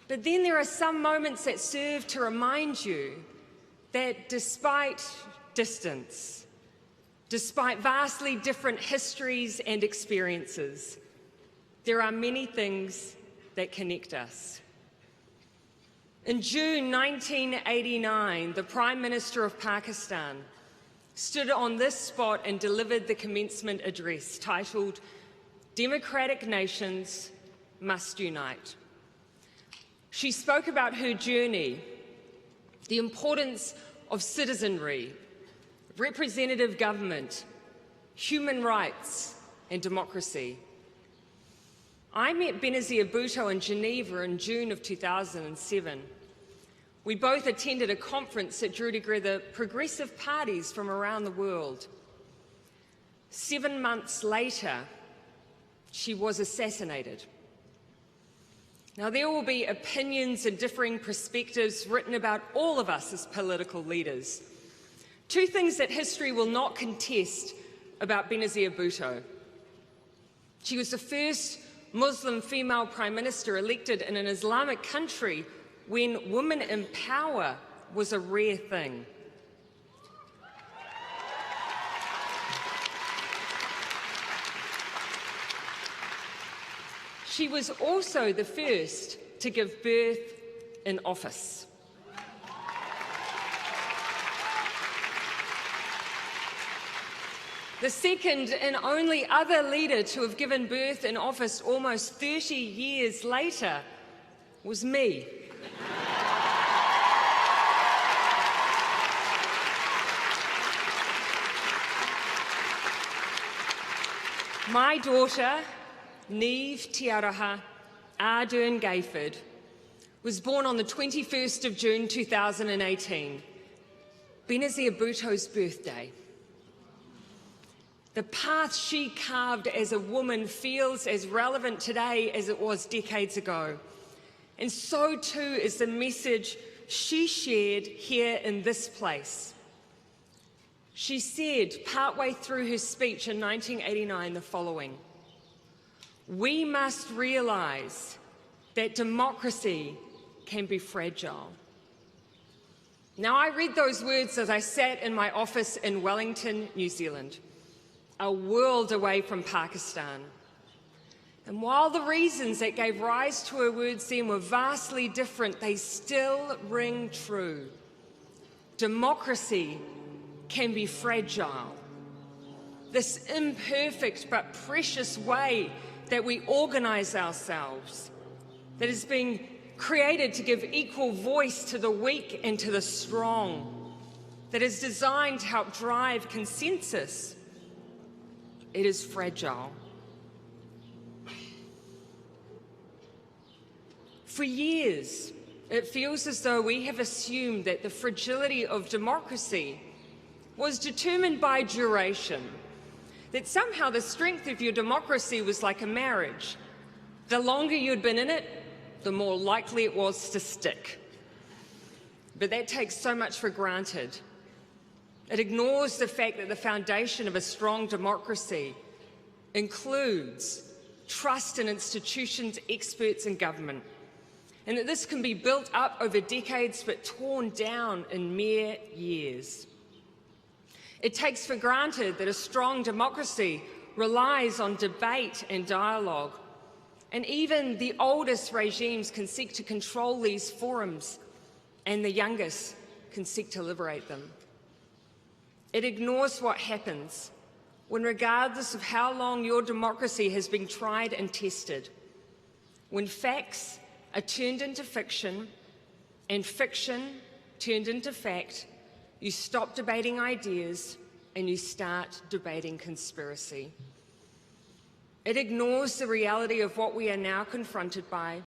But then there are some moments that serve to remind you that despite distance, despite vastly different histories and experiences, there are many things that connect us. In June 1989, the Prime Minister of Pakistan stood on this spot and delivered the commencement address titled, "Democratic Nations Must Unite." She spoke about her journey, the importance of citizenry, representative government, human rights, and democracy. I met Benazir Bhutto in Geneva in June of 2007. We both attended a conference that drew together progressive parties from around the world. 7 months later, she was assassinated. Now, there will be opinions and differing perspectives written about all of us as political leaders. Two things that history will not contest about Benazir Bhutto. She was the first Muslim female Prime Minister elected in an Islamic country when women in power was a rare thing. She was also the first to give birth in office. The second and only other leader to have given birth in office almost 30 years later was me. My daughter, Neve Tiaraha Ardern Gayford, was born on the 21st of June 2018, Benazir Bhutto's birthday. The path she carved as a woman feels as relevant today as it was decades ago. And so too is the message she shared here in this place. She said, partway through her speech in 1989, the following: "We must realise that democracy can be fragile." Now, I read those words as I sat in my office in Wellington, New Zealand, a world away from Pakistan. And while the reasons that gave rise to her words then were vastly different, they still ring true. Democracy can be fragile. This imperfect but precious way that we organise ourselves, that is being created to give equal voice to the weak and to the strong, that is designed to help drive consensus, it is fragile. For years, it feels as though we have assumed that the fragility of democracy was determined by duration, that somehow the strength of your democracy was like a marriage. The longer you'd been in it, the more likely it was to stick. But that takes so much for granted. It ignores the fact that the foundation of a strong democracy includes trust in institutions, experts, and government, and that this can be built up over decades but torn down in mere years. It takes for granted that a strong democracy relies on debate and dialogue, and even the oldest regimes can seek to control these forums, and the youngest can seek to liberate them. It ignores what happens when, regardless of how long your democracy has been tried and tested, when facts are turned into fiction and fiction turned into fact, you stop debating ideas and you start debating conspiracy. It ignores the reality of what we are now confronted by,